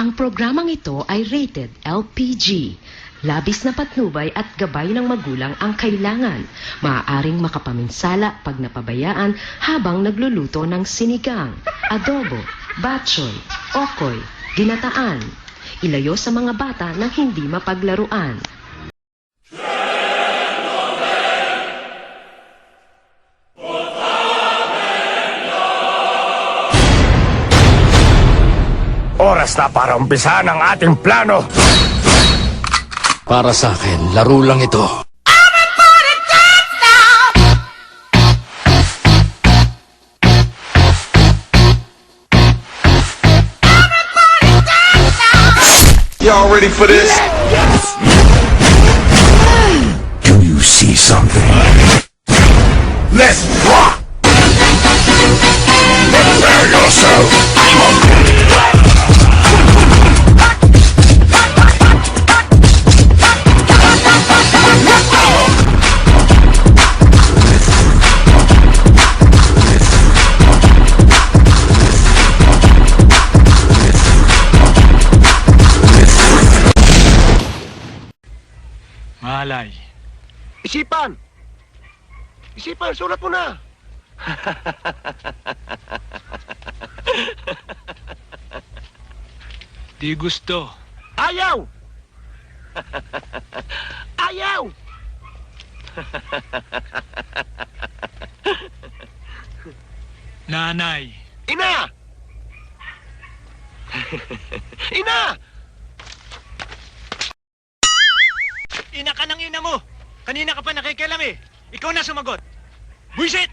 Ang programang ito ay rated LPG. Labis na patnubay at gabay ng magulang ang kailangan. Maaaring makapaminsala pag napabayaan habang nagluluto ng sinigang, adobo, batchoy, okoy, ginataan. Ilayo sa mga bata na hindi mapaglaruan. Oras na para umpisahan ang ating plano. Para sa akin, laro lang ito. Y'all ready for this? Do you see something? Let's rock! Prepare yourself! Malay. Isipan! Isipan, sulat mo na! Di gusto. Ayaw! Ayaw! Nanay. Ina! Ina! Ina ka ng ina mo! Kanina ka pa nakikialam eh! Ikaw na sumagot! Buisit!